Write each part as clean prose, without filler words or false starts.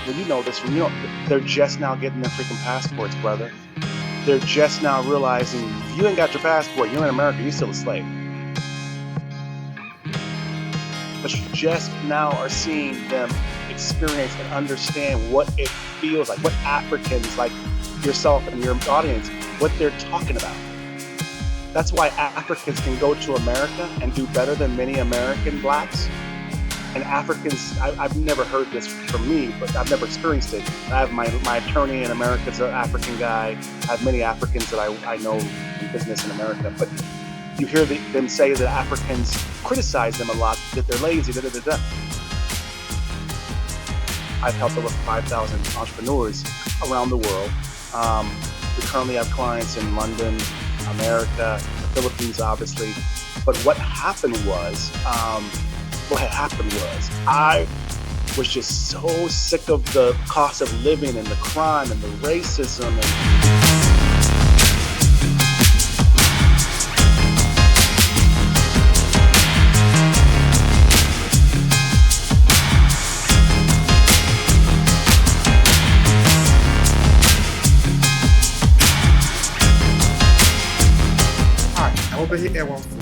well, you know this, they're just now getting their freaking passports, brother. They're just now realizing if you ain't got your passport, you're in America, you're still a slave. But you just now are seeing them experience and understand what it feels like, what Africans like yourself and your audience, what they're talking about. That's why Africans can go to America and do better than many American blacks. And Africans, I've never heard this from me, but I've never experienced it. I have my attorney in America is an African guy. I have many Africans that I know in business in America. But you hear them say that Africans criticize them a lot, that they're lazy, da-da-da-da. I've helped over 5,000 entrepreneurs around the world. We currently have clients in London, America, the Philippines, obviously. But what happened was, I was just so sick of the cost of living and the crime and the racism and Obehi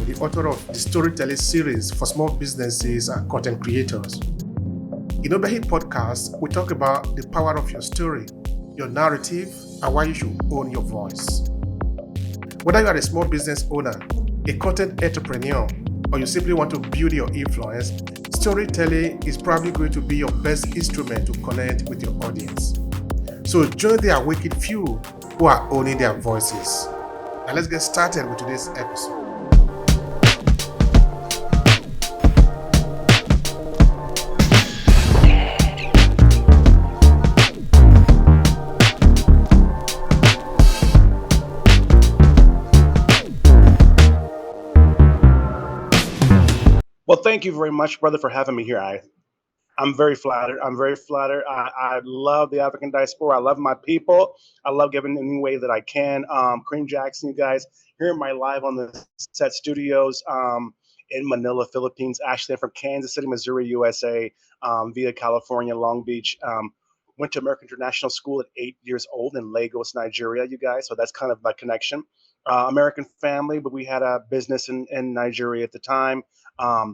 the author of the storytelling series for small businesses and content creators. In Obehi Podcast, we talk about the power of your story, your narrative, and why you should own your voice. Whether you are a small business owner, a content entrepreneur, or you simply want to build your influence, storytelling is probably going to be your best instrument to connect with your audience. So join the awakened few who are owning their voices. Now let's get started with today's episode. Well, thank you very much, brother, for having me here. I'm very flattered. I love the African diaspora. I love my people. I love giving any way that I can. Kareem Jackson, you guys, hearing my live on the set studios in Manila, Philippines. Actually, I'm from Kansas City, Missouri, USA, via California, Long Beach. Went to American International School at 8 years old in Lagos, Nigeria, you guys. So that's kind of my connection. American family, but we had a business in Nigeria at the time.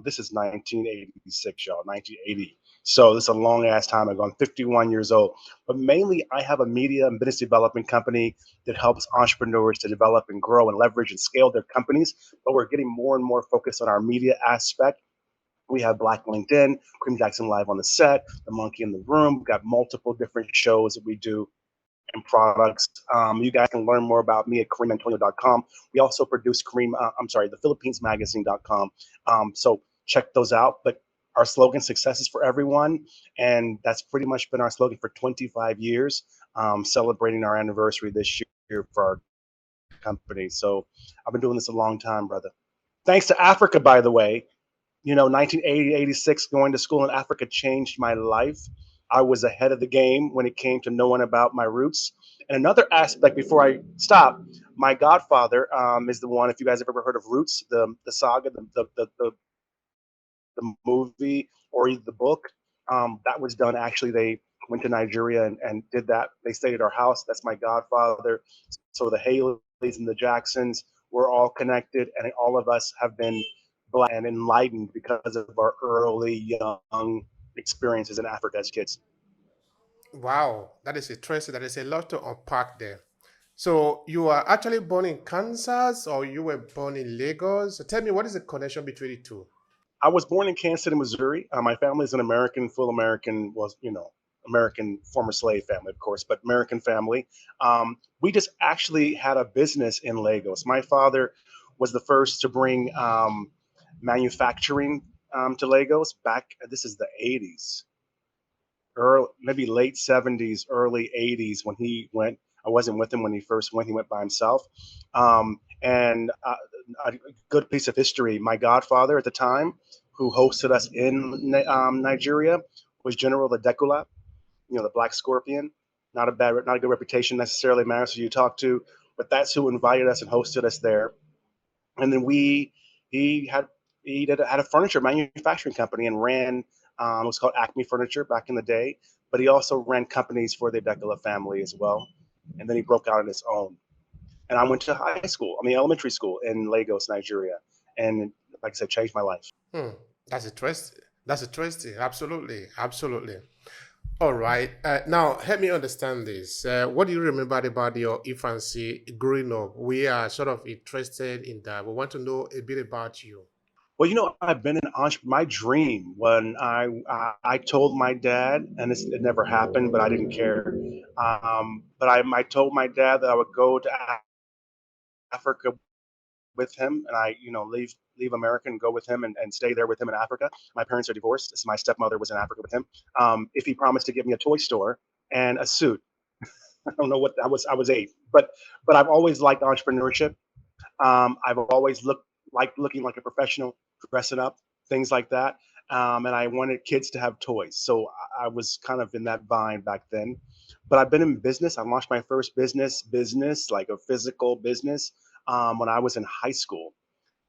This is 1986, y'all, 1980. So this is a long ass time ago. I'm 51 years old, but mainly I have a media and business development company that helps entrepreneurs to develop and grow and leverage and scale their companies. But we're getting more and more focused on our media aspect. We have Black LinkedIn, Kareem Jackson Live on the Set, The Monkey in the Room. We've got multiple different shows that we do and products. You guys can learn more about me at KareemAntonio.com. We also produce the PhilippinesMagazine.com. So check those out. But our slogan, success is for everyone. And that's pretty much been our slogan for 25 years, celebrating our anniversary this year for our company. So I've been doing this a long time, brother. Thanks to Africa, by the way. 1980, 86, going to school in Africa changed my life. I was ahead of the game when it came to knowing about my roots. And another aspect, before I stop, my godfather is the one, if you guys have ever heard of Roots, the saga, the movie or the book, that was done. Actually, they went to Nigeria and did that. They stayed at our house. That's my godfather. So the Haleys and the Jacksons, we're all connected, and all of us have been Black and enlightened because of our early young experiences in Africa as kids. Wow, that is interesting. That is a lot to unpack there. So you are actually born in Kansas or you were born in Lagos? So tell me, what is the connection between the two? I was born in Kansas City, Missouri. My family is an American, full American, American former slave family, of course, but American family. We just actually had a business in Lagos. My father was the first to bring manufacturing to Lagos back. This is the 80s, early, maybe late 70s, early 80s when he went. I wasn't with him when he first went. He went by himself. And a good piece of history, my godfather at the time, who hosted us in Nigeria, was General Ladekula, the Black Scorpion. Not a good reputation necessarily matters who you talk to, but that's who invited us and hosted us there. And then he had a furniture manufacturing company and ran. It was called Acme Furniture back in the day. but he also ran companies for the Dekala family as well. And then he broke out on his own. And I went to elementary school in Lagos, Nigeria. And like I said, changed my life. Hmm. That's interesting. That's interesting. Absolutely. Absolutely. All right. Now, help me understand this. What do you remember about your infancy growing up? We are sort of interested in that. We want to know a bit about you. Well, I've been an entrepreneur. My dream when I told my dad, and it never happened, but I didn't care. But I told my dad that I would go to Africa with him, and leave America and go with him and stay there with him in Africa. My parents are divorced, so my stepmother was in Africa with him. If he promised to give me a toy store and a suit, I don't know what I was 8, but I've always liked entrepreneurship. I've always looking like a professional, dressing up, things like that. And I wanted kids to have toys. So I was kind of in that vine back then. But I've been in business. I launched my first business, like a physical business, when I was in high school.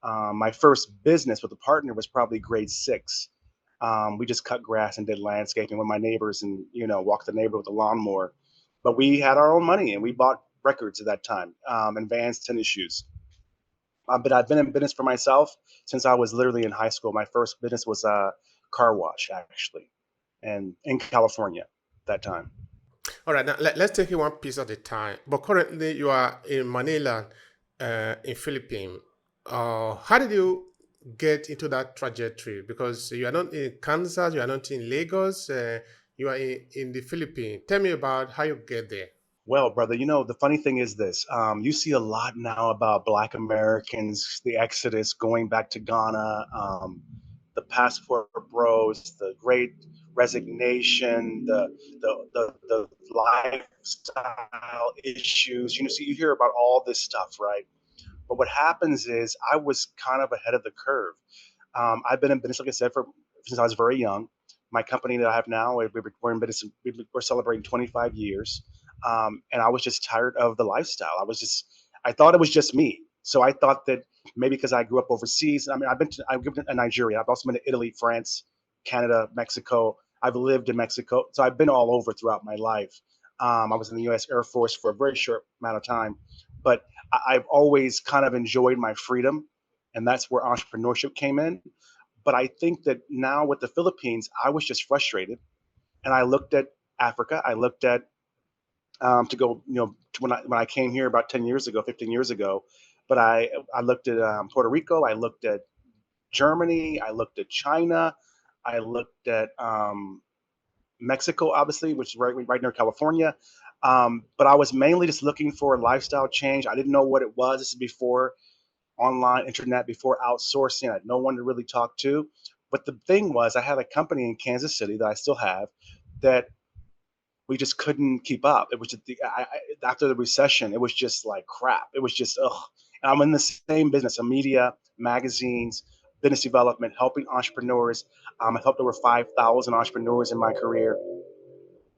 My first business with a partner was probably grade 6. We just cut grass and did landscaping with my neighbors and, walked the neighborhood with a lawnmower. But we had our own money and we bought records at that time, and Vans tennis shoes. But I've been in business for myself since I was literally in high school. My first business was a car wash, actually, and in California at that time. All right. Now, let's take it one piece at a time. But currently, you are in Manila, in Philippines. How did you get into that trajectory? Because you are not in Kansas, you are not in Lagos, you are in the Philippines. Tell me about how you get there. Well, brother, the funny thing is this. You see a lot now about Black Americans, the exodus going back to Ghana, the passport bros, the great resignation, the lifestyle issues. So you hear about all this stuff, right? But what happens is I was kind of ahead of the curve. I've been in business, like I said, since I was very young. My company that I have now, we're in business. We're celebrating 25 years, and I was just tired of the lifestyle. I thought it was just me. So I thought that maybe because I grew up overseas. I mean, I've been to Nigeria. I've also been to Italy, France, Canada, Mexico. I've lived in Mexico, so I've been all over throughout my life. I was in the U.S. Air Force for a very short amount of time, but I've always kind of enjoyed my freedom, and that's where entrepreneurship came in. But I think that now with the Philippines, I was just frustrated, and I looked at Africa. I looked at to go, when I came here about 10 years ago, 15 years ago. But I looked at Puerto Rico. I looked at Germany. I looked at China. I looked at Mexico, obviously, which is right near California. But I was mainly just looking for a lifestyle change. I didn't know what it was. This is before online internet, before outsourcing. I had no one to really talk to. But the thing was, I had a company in Kansas City that I still have that we just couldn't keep up. It was just after the recession, it was just like crap. It was just ugh. And I'm in the same business, of media, magazines, business development, helping entrepreneurs. I've helped over 5,000 entrepreneurs in my career,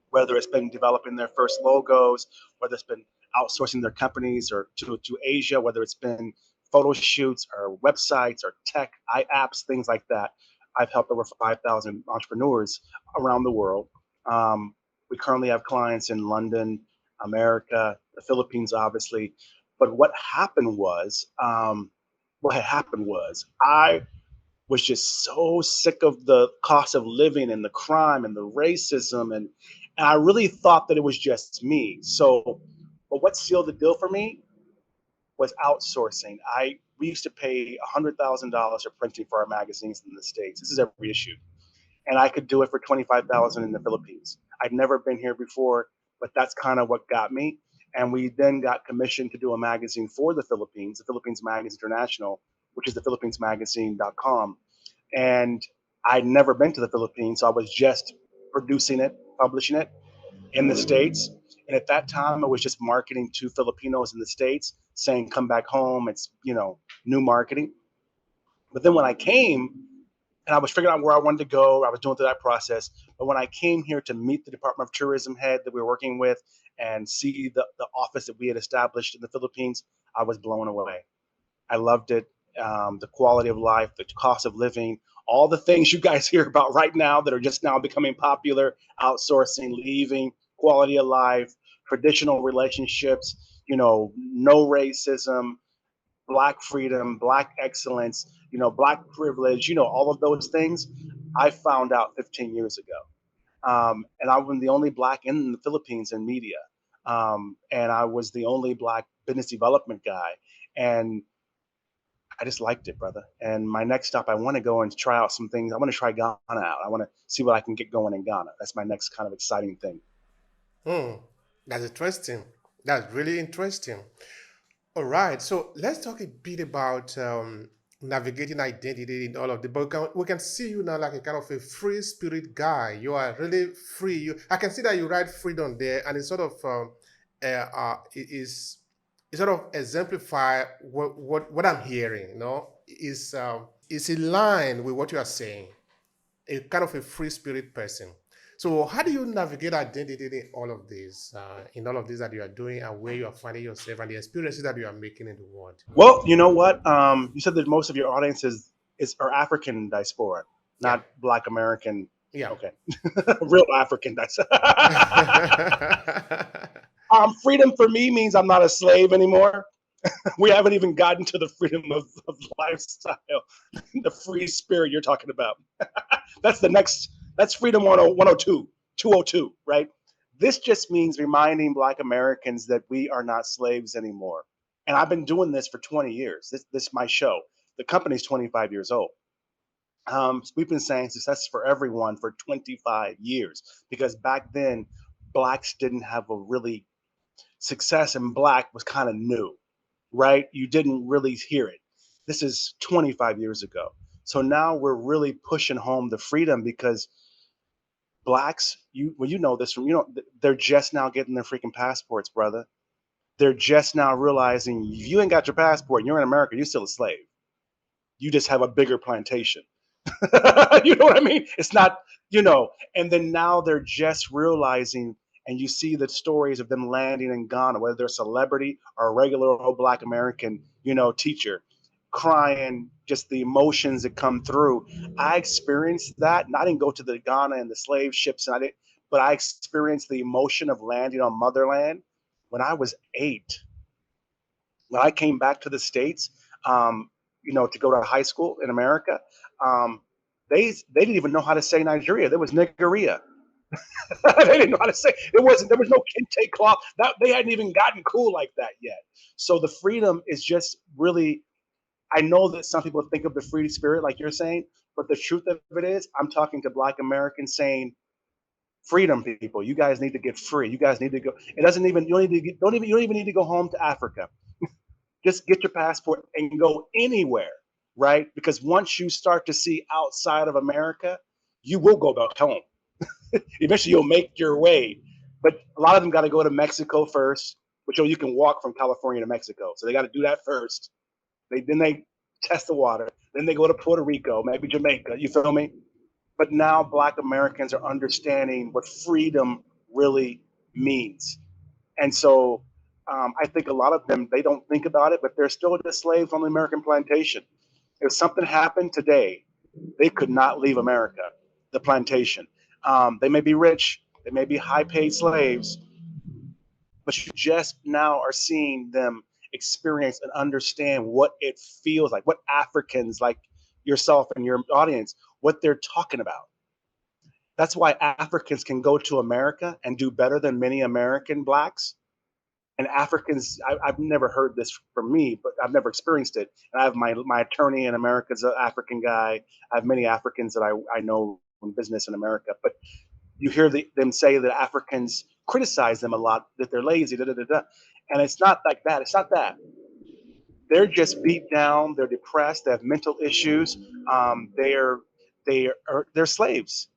whether it's been developing their first logos, whether it's been outsourcing their companies or to Asia, whether it's been photo shoots or websites or tech, apps, things like that. I've helped over 5,000 entrepreneurs around the world. We currently have clients in London, America, the Philippines, obviously. But what had happened was I was just so sick of the cost of living and the crime and the racism, and I really thought that it was just me. So, but what sealed the deal for me was outsourcing. We used to pay $100,000 for printing for our magazines in the States. This is every issue, and I could do it for 25,000 in the Philippines. I'd never been here before, but that's kind of what got me. And we then got commissioned to do a magazine for the Philippines Magazine International, which is the philippinesmagazine.com. And I'd never been to the Philippines, so I was just producing it, publishing it in the States. And at that time, I was just marketing to Filipinos in the States, saying, come back home. It's, new marketing. But then when I came, and I was figuring out where I wanted to go, I was doing through that process. But when I came here to meet the Department of Tourism head that we were working with and see the office that we had established in the Philippines, I was blown away. I loved it. the quality of life, the cost of living, all the things you guys hear about right now that are just now becoming popular, outsourcing, leaving, quality of life, traditional relationships, no racism, black freedom, black excellence, black privilege, all of those things I found out 15 years ago. And I was the only black in the Philippines in media. And I was the only black business development guy. And I just liked it, brother. And my next stop, I want to go and try out some things. I want to try Ghana out. I want to see what I can get going in Ghana. That's my next kind of exciting thing. That's interesting. That's really interesting. All right, so let's talk a bit about navigating identity in all of the. But we can see you now like a kind of a free spirit guy. You are really free. I can see that you write freedom there, and it sort of it sort of exemplify what I'm hearing. Is in line with what you are saying. A kind of a free spirit person. So how do you navigate identity in all of this that you are doing, and where you are finding yourself, and the experiences that you are making in the world? Well, you know what? You said that most of your audience are African diaspora, not Black American. Yeah. Okay. Real African diaspora. Freedom for me means I'm not a slave anymore. We haven't even gotten to the freedom of lifestyle, the free spirit you're talking about. That's freedom 102, 202, right? This just means reminding Black Americans that we are not slaves anymore. And I've been doing this for 20 years. This is my show. The company's 25 years old. We've been saying success for everyone for 25 years, because back then, Blacks didn't have a really success, and Black was kind of new, right? You didn't really hear it. This is 25 years ago. So now we're really pushing home the freedom, because Blacks, you know this from, they're just now getting their freaking passports, brother. They're just now realizing if you ain't got your passport and you're in America, you're still a slave. You just have a bigger plantation. You know what I mean? It's not, and then now they're just realizing, and you see the stories of them landing in Ghana, whether they're a celebrity or a regular old Black American, teacher, crying, just the emotions that come through. I experienced that, and I didn't go to the Ghana and the slave ships, but I experienced the emotion of landing on motherland when I was 8. When I came back to the States, to go to high school in America, they didn't even know how to say Nigeria. There was Nigeria. They didn't know how to say. There was no kente cloth. They hadn't even gotten cool like that yet. So the freedom is just really. I know that some people think of the free spirit like you're saying, but the truth of it is, I'm talking to Black Americans saying, freedom, people. You guys need to get free. You guys need to go. It doesn't even. You don't even need to go home to Africa. Just get your passport and go anywhere, right? Because once you start to see outside of America, you will go back home. Eventually, you'll make your way. But a lot of them got to go to Mexico first, which you can walk from California to Mexico. So they got to do that first. Then they test the water. Then they go to Puerto Rico, maybe Jamaica. You feel me? But now Black Americans are understanding what freedom really means. And so I think a lot of them, they don't think about it, but they're still just slaves on the American plantation. If something happened today, they could not leave America, the plantation. They may be rich, they may be high-paid slaves, but you just now are seeing them experience and understand what it feels like, what Africans like yourself and your audience, what they're talking about. That's why Africans can go to America and do better than many American Blacks. And Africans, I've never heard this from me, but I've never experienced it. And I have my attorney in America is an African guy. I have many Africans that I know from business in America. But you hear them say that Africans criticize them a lot, that they're lazy, And it's not like that. It's not that. They're just beat down. They're depressed. They have mental issues. They're slaves,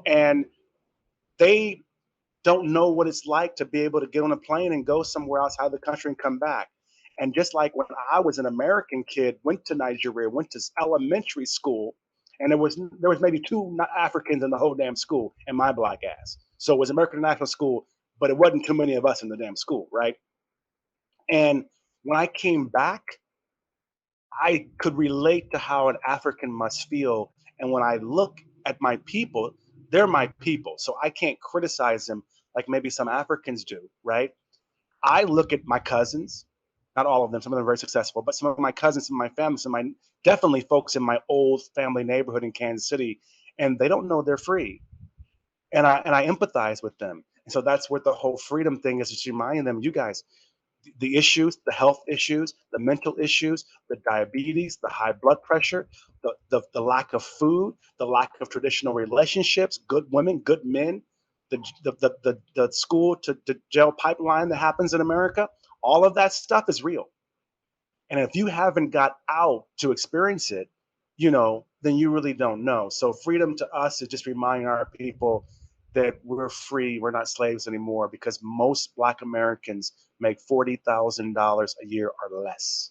and they don't know what it's like to be able to get on a plane and go somewhere outside the country and come back. And just like when I was an American kid, went to Nigeria, went to elementary school, and there was maybe 2 Africans in the whole damn school, and my Black ass. So it was American National School, but it wasn't too many of us in the damn school, right? And when I came back, I could relate to how an African must feel. And when I look at my people, they're my people. So I can't criticize them like maybe some Africans do, right? I look at my cousins, not all of them, some of them are very successful, but some of my cousins and my family, some of my definitely folks in my old family neighborhood in Kansas City, and they don't know they're free. And I empathize with them. And so that's what the whole freedom thing is, just reminding them, you guys, the issues, the health issues, the mental issues, the diabetes, the high blood pressure, the lack of food, the lack of traditional relationships, good women, good men, the school to jail pipeline that happens in America, all of that stuff is real. And if you haven't got out to experience it, then you really don't know. So freedom to us is just reminding our people that we're free, we're not slaves anymore, because most Black Americans make $40,000 a year or less,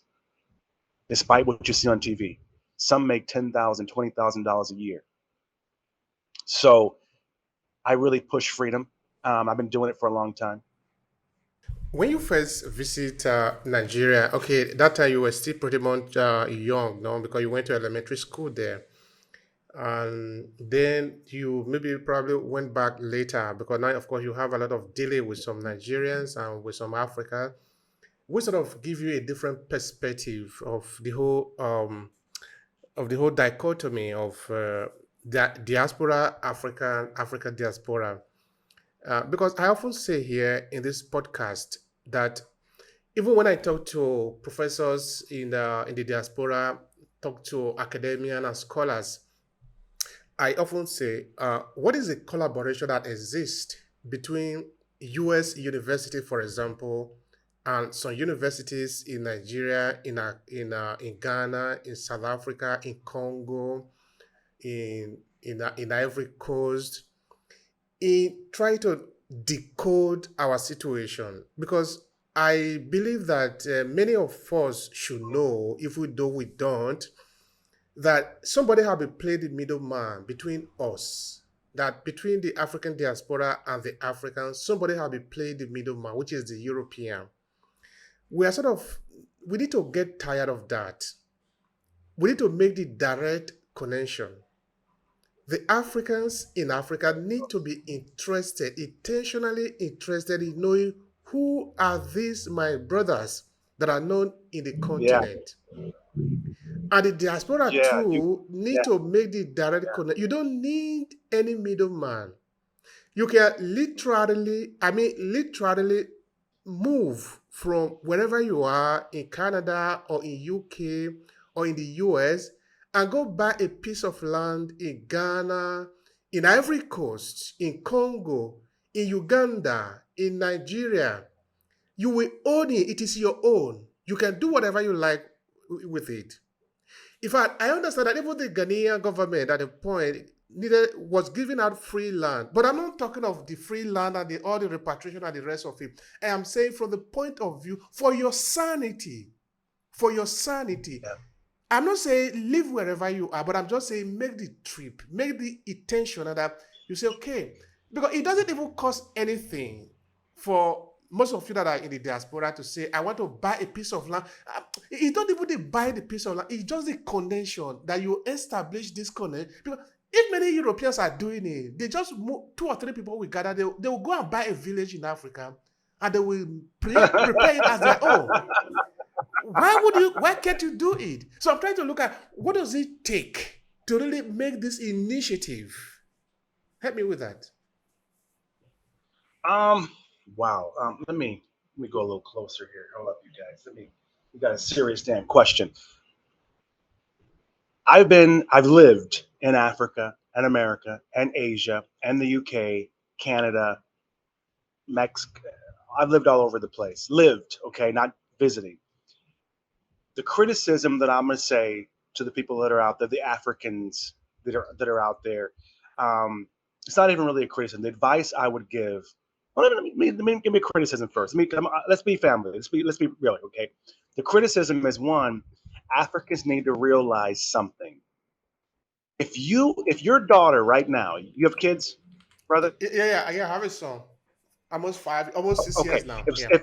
despite what you see on TV. Some make $10,000, $20,000 a year. So I really push freedom. I've been doing it for a long time. When you first visit Nigeria, okay, that time you were still pretty much young, no, because you went to elementary school there. And then you maybe probably went back later because now, of course, you have a lot of dealing with some Nigerians and with some Africa. We sort of give you a different perspective of the whole dichotomy of diaspora, Africa diaspora. Because I often say here in this podcast that even when I talk to professors in the diaspora, talk to academicians and scholars, I often say, what is the collaboration that exists between U.S. university, for example, and some universities in Nigeria, in Ghana, in South Africa, in Congo, in Ivory Coast, in trying to decode our situation? Because I believe that many of us should know, if we do, we don't, that somebody have been played the middleman between us, that between the African diaspora and the Africans, somebody have been played the middleman, which is the European. We need to get tired of that. We need to make the direct connection. The Africans in Africa need to be interested, intentionally interested in knowing who are these my brothers that are known in the Yeah, continent. And the diaspora yeah, too need yeah, to make the direct yeah. connection. You don't need any middleman. You can literally move from wherever you are in Canada or in UK or in the US and go buy a piece of land in Ghana, in Ivory Coast, in Congo, in Uganda, in Nigeria. You will own it. It is your own. You can do whatever you like with it. In fact, I understand that even the Ghanaian government at a point was giving out free land. But I'm not talking of the free land and all the repatriation and the rest of it. I am saying from the point of view for your sanity. For your sanity. Yeah. I'm not saying live wherever you are, but I'm just saying make the trip, make the intention that you say, okay, because it doesn't even cost anything for most of you that are in the diaspora to say, I want to buy a piece of land. It's not even the buy the piece of land. It's just the connection that you establish this connection. Because if many Europeans are doing it, they just move, 2 or 3 people will gather. They will go and buy a village in Africa and they will prepare it as their own. Why can't you do it? So I'm trying to look at what does it take to really make this initiative? Help me with that. Wow. Let me go a little closer here. Hold up, you guys. We got a serious damn question. I've lived in Africa and America and Asia and the UK, Canada, Mexico. I've lived all over the place. Lived, okay, not visiting. The criticism that I'm going to say to the people that are out there, the Africans that are out there, it's not even really a criticism. The advice I would give. Well, let me give me a criticism first. Let's be family. Let's be real, okay? The criticism is one: Africans need to realize something. If your daughter right now, you have kids, brother? Yeah. I have a son. Almost 6 Okay. years now. If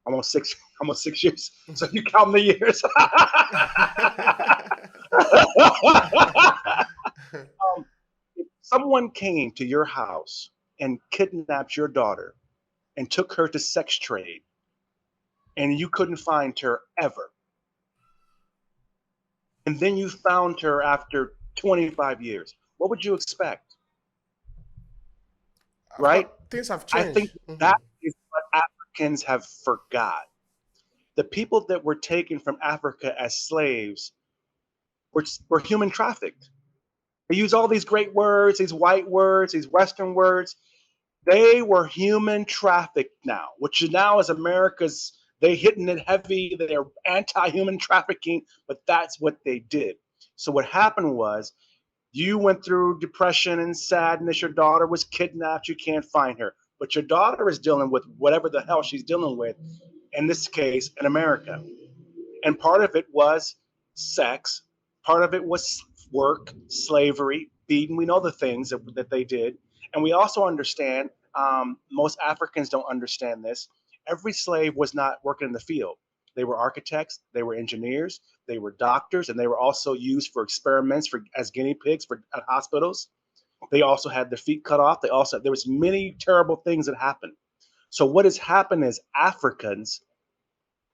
almost 6. almost 6 years. So you count the years. If someone came to your house and kidnapped your daughter and took her to sex trade, and you couldn't find her ever, and then you found her after 25 years, what would you expect? Right? Things have I changed. think that is what Africans have forgot. The people that were taken from Africa as slaves were human trafficked. They use all these great words, these white words, these Western words. They were human trafficked now, which now is America's, they hitting it heavy. They're anti-human trafficking, but that's what they did. So what happened was you went through depression and sadness. Your daughter was kidnapped. You can't find her. But your daughter is dealing with whatever the hell she's dealing with, in this case, in America. And part of it was sex. Part of it was work, slavery, beating. We know the things that they did. And we also understand, most Africans don't understand this. Every slave was not working in the field. They were architects, they were engineers, they were doctors, and they were also used for experiments as guinea pigs at hospitals. They also had their feet cut off. There was many terrible things that happened. So what has happened is Africans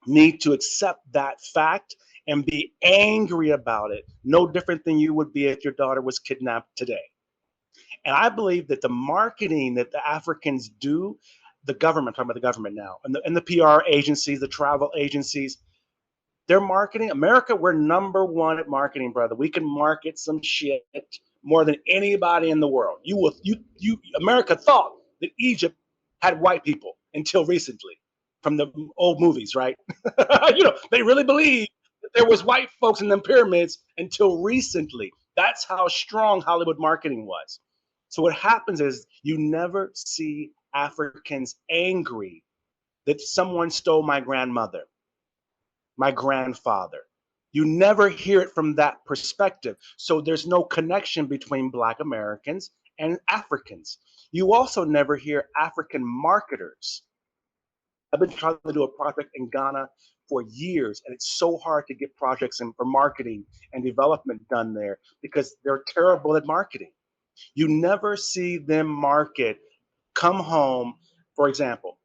need to accept that fact and be angry about it, no different than you would be if your daughter was kidnapped today. And I believe that the marketing that the Africans do, the government, I'm talking about the government now, and the PR agencies, the travel agencies, their marketing, America, we're number one at marketing, brother. We can market some shit more than anybody in the world. America thought that Egypt had white people until recently, from the old movies, right? They really believed that there was white folks in the pyramids until recently. That's how strong Hollywood marketing was. So what happens is you never see Africans angry that someone stole my grandmother, my grandfather. You never hear it from that perspective. So there's no connection between Black Americans and Africans. You also never hear African marketers. I've been trying to do a project in Ghana for years, and it's so hard to get projects for marketing and development done there because they're terrible at marketing. You never see them market, come home, for example.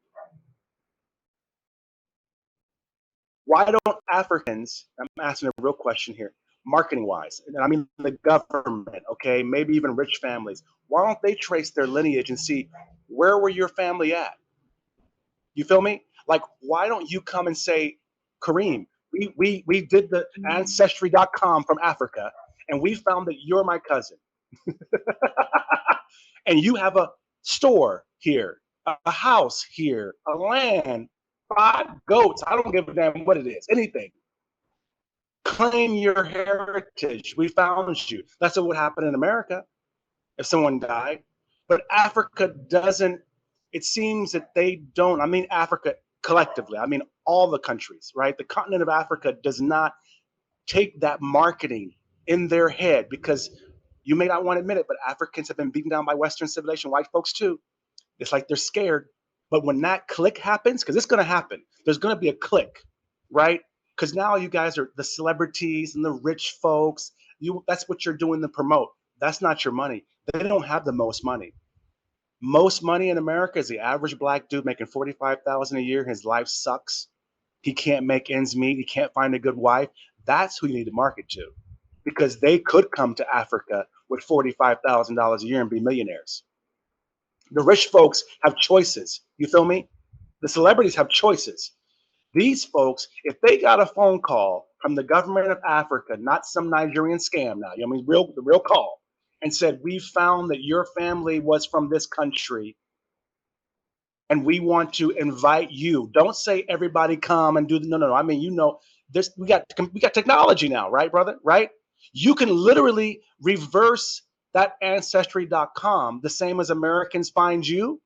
Why don't Africans, I'm asking a real question here, marketing wise, and I mean the government, okay, maybe even rich families, why don't they trace their lineage and see where were your family at? You feel me? Like, why don't you come and say, Kareem, we did the Ancestry.com from Africa, and we found that you're my cousin. And you have a store here, a house here, a land, 5 goats. I don't give a damn what it is, anything. Claim your heritage. We found you. That's what would happen in America if someone died. But Africa doesn't, it seems that they don't, I mean, Africa collectively, I mean, all the countries, right? The continent of Africa does not take that marketing in their head because you may not want to admit it, but Africans have been beaten down by Western civilization, white folks too. It's like they're scared. But when that click happens, because it's going to happen, there's going to be a click, right? Because now you guys are the celebrities and the rich folks. That's what you're doing to promote. That's not your money. They don't have the most money. Most money in America is the average Black dude making $45,000 a year. His life sucks. He can't make ends meet. He can't find a good wife. That's who you need to market to, because they could come to Africa with $45,000 a year and be millionaires. The rich folks have choices. You feel me? The celebrities have choices. These folks, if they got a phone call from the government of Africa, not some Nigerian scam now, I mean, the real call, and said, we found that your family was from this country and we want to invite you. Don't say everybody come and do no. I mean, this, we got technology now, right, brother? Right? You can literally reverse that ancestry.com the same as Americans find you.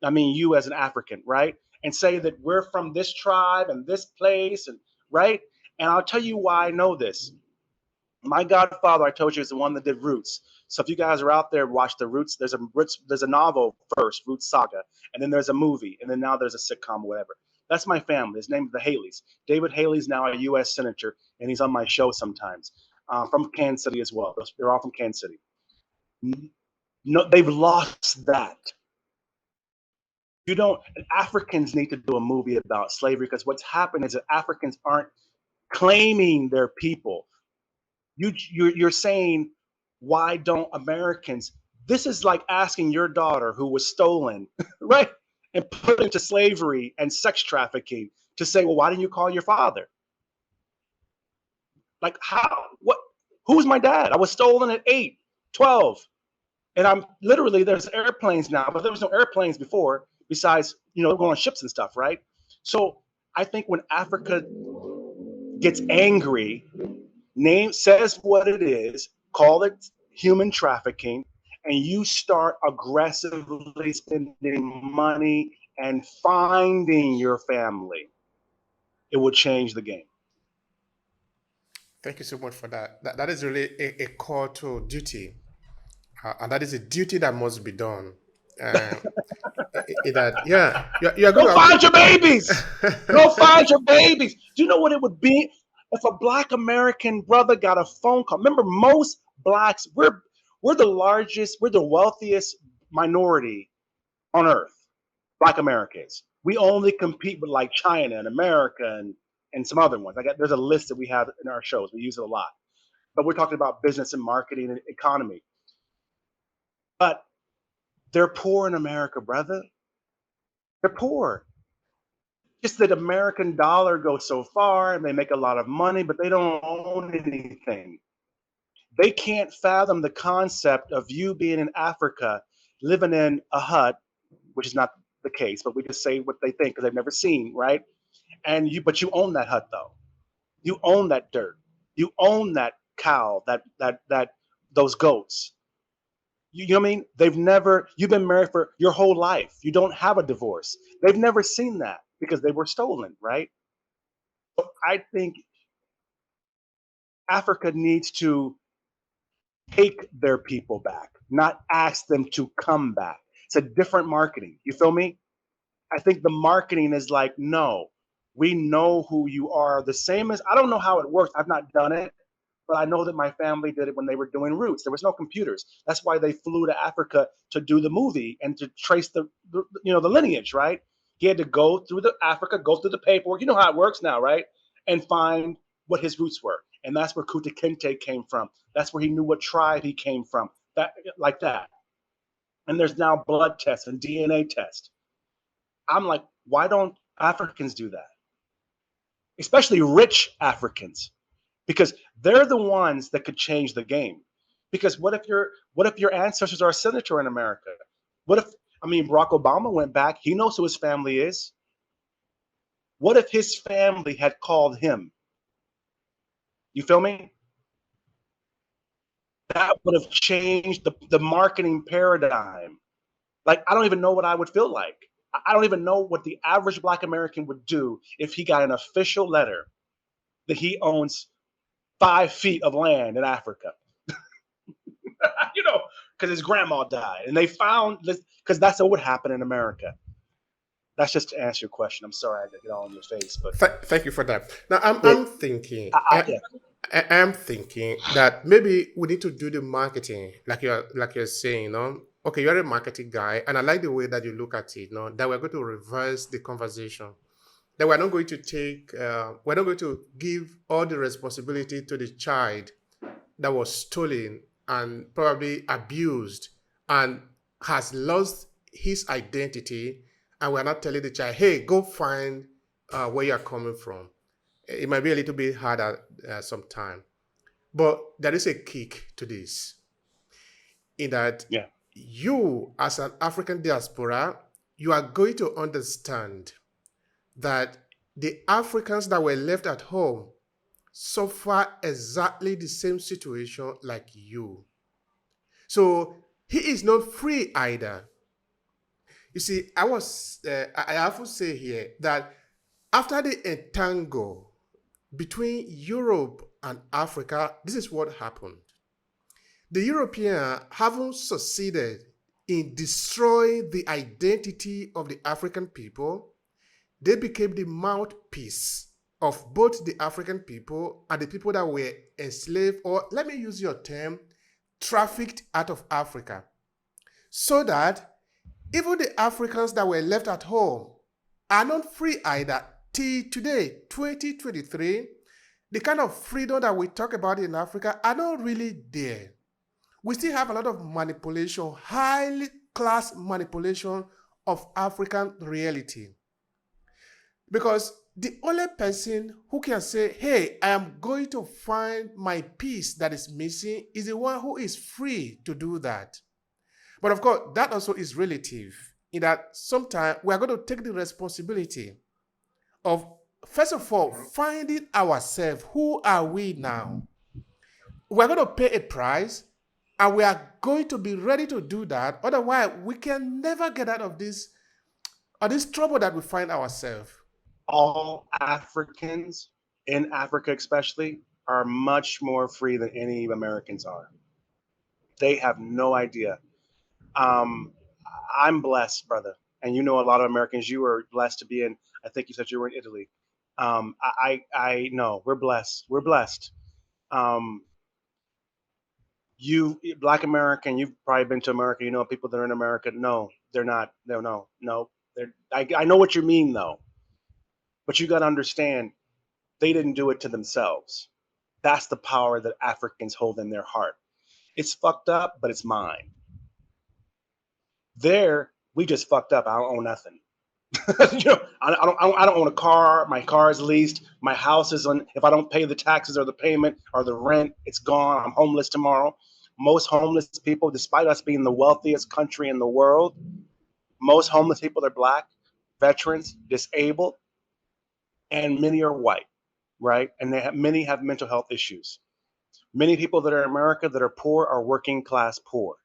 I mean, you as an African, right? And say that we're from this tribe and this place, and right? And I'll tell you why I know this. My godfather, I told you, is the one that did Roots. So if you guys are out there, watch the Roots. There's a novel first, Roots Saga, and then there's a movie, and then now there's a sitcom or whatever. That's my family. His name is the Haleys. David Haley's now a U.S. senator, and he's on my show sometimes. From Kansas City as well. They're all from Kansas City. No, they've lost that. You don't. Africans need to do a movie about slavery, because what's happened is that Africans aren't claiming their people. You're saying, why don't Americans? This is like asking your daughter who was stolen, right, and put into slavery and sex trafficking, to say, well, why didn't you call your father? Like, how? What? Who's my dad? I was stolen at 8, 12. And I'm literally, there's airplanes now, but there was no airplanes before, besides, going on ships and stuff, right? So I think when Africa gets angry, says what it is, call it human trafficking, and you start aggressively spending money and finding your family, it will change the game. Thank you so much for that. That is really a call to duty. And that is a duty that must be done. You're going Go find your babies. Go find your babies. Do you know what it would be if a Black American brother got a phone call? Remember, most Blacks, we're the largest, we're the wealthiest minority on earth. Black Americans. We only compete with like China and America and some other ones. There's a list that we have in our shows. We use it a lot. But we're talking about business and marketing and economy. But they're poor in America, brother. They're poor. Just that American dollar goes so far and they make a lot of money, but they don't own anything. They can't fathom the concept of you being in Africa, living in a hut, which is not the case, but we just say what they think because they've never seen, right? But you own that hut though. You own that dirt. You own that cow, those goats. You know what I mean? You've been married for your whole life. You don't have a divorce. They've never seen that because they were stolen, right? So I think Africa needs to take their people back, not ask them to come back. It's a different marketing. You feel me? I think the marketing is like, no, we know who you are. The same as, I don't know how it works. I've not done it. But I know that my family did it when they were doing roots. There was no computers. That's why they flew to Africa to do the movie and to trace the lineage, right? He had to go through Africa, go through the paperwork. You know how it works now, right? And find what his roots were. And that's where Kuta Kinte came from. That's where he knew what tribe he came from. Like that. And there's now blood tests and DNA tests. I'm like, why don't Africans do that? Especially rich Africans. Because they're the ones that could change the game. Because what if your ancestors are a senator in America? Barack Obama went back. He knows who his family is. What if his family had called him? You feel me? That would have changed the marketing paradigm. Like, I don't even know what I would feel like. I don't even know what the average Black American would do if he got an official letter that he owns 5 feet of land in Africa, because his grandma died, and they found this, because that's what would happen in America. That's just to answer your question. I'm sorry I did get all in your face, but Thank you for that. Now I'm thinking, I'm thinking that maybe we need to do the marketing, like you're saying, Okay, you're a marketing guy, and I like the way that you look at it. That we're going to reverse the conversation. That we're not going to give all the responsibility to the child that was stolen and probably abused and has lost his identity, and we're not telling the child, hey, go find where you're coming from. It might be a little bit harder sometimes, but there is a kick to this, in that you, as an African diaspora, you are going to understand that the Africans that were left at home suffer exactly the same situation like you. So he is not free either. You see, I often say here that after the entangle between Europe and Africa, this is what happened. The Europeans haven't succeeded in destroying the identity of the African people. They became the mouthpiece of both the African people and the people that were enslaved, or let me use your term, trafficked out of Africa. So that even the Africans that were left at home are not free either. Till today, 2023, the kind of freedom that we talk about in Africa are not really there. We still have a lot of manipulation, highly class manipulation of African reality. Because the only person who can say, hey, I am going to find my piece that is missing is the one who is free to do that. But of course, that also is relative in that sometimes we are going to take the responsibility of, first of all, finding ourselves. Who are we now? We're going to pay a price, and we are going to be ready to do that. Otherwise, we can never get out of this trouble that we find ourselves. All Africans, in Africa especially, are much more free than any Americans are. They have no idea. I'm blessed, brother. And you know a lot of Americans, you were blessed to be in, I think you said you were in Italy. I know we're blessed. We're blessed. You Black American, you've probably been to America, you know people that are in America. No, they're not. No. I know what you mean though. But you got to understand, they didn't do it to themselves. That's the power that Africans hold in their heart. It's fucked up, but it's mine. There, we just fucked up. I don't own nothing. I don't own a car. My car is leased. My house is on. If I don't pay the taxes or the payment or the rent, it's gone. I'm homeless tomorrow. Most homeless people, despite us being the wealthiest country in the world, most homeless people are Black, veterans, disabled, and many are white, right? And many have mental health issues. Many people that are in America that are poor are working class poor.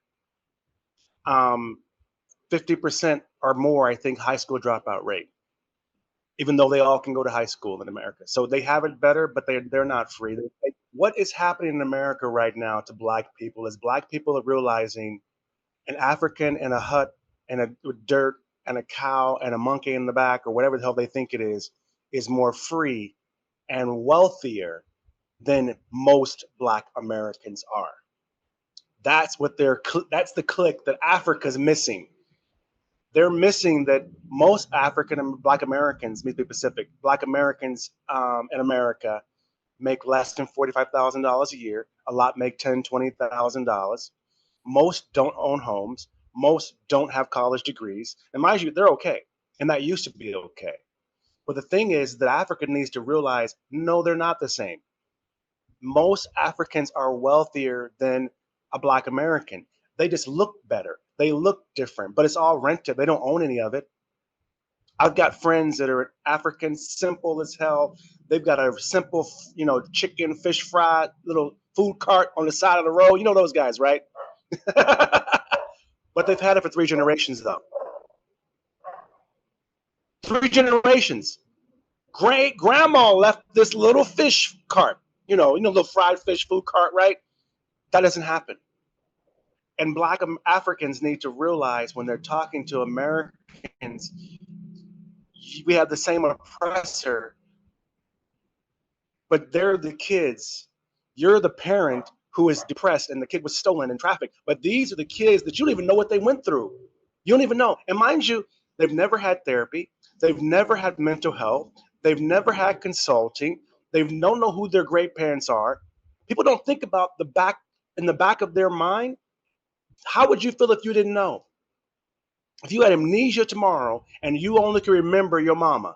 50% or more, I think, high school dropout rate, even though they all can go to high school in America. So they have it better, but they're not free. What is happening in America right now to Black people is Black people are realizing an African in a hut and with dirt and a cow and a monkey in the back or whatever the hell they think it is more free and wealthier than most Black Americans are. That's what that's the click that Africa's missing. They're missing that most African and Black Americans, let me be specific, Black Americans in America make less than $45,000 a year. A lot make $10,000, $20,000. Most don't own homes. Most don't have college degrees. And mind you, they're okay. And that used to be okay. But the thing is that Africa needs to realize, no, they're not the same. Most Africans are wealthier than a Black American. They just look better. They look different, but it's all rented. They don't own any of it. I've got friends that are Africans, simple as hell. They've got a simple, chicken, fish fry, little food cart on the side of the road. You know those guys, right? But they've had it for 3 generations, though. 3 generations. Great grandma left this little fish cart, little fried fish food cart, right? That doesn't happen. And Black Africans need to realize when they're talking to Americans, we have the same oppressor, but they're the kids. You're the parent who is depressed and the kid was stolen and trafficked. But these are the kids that you don't even know what they went through. You don't even know. And mind you, they've never had therapy. They've never had mental health. They've never had consulting. They don't know who their great parents are. People don't think about in the back of their mind. How would you feel if you didn't know? If you had amnesia tomorrow and you only can remember your mama,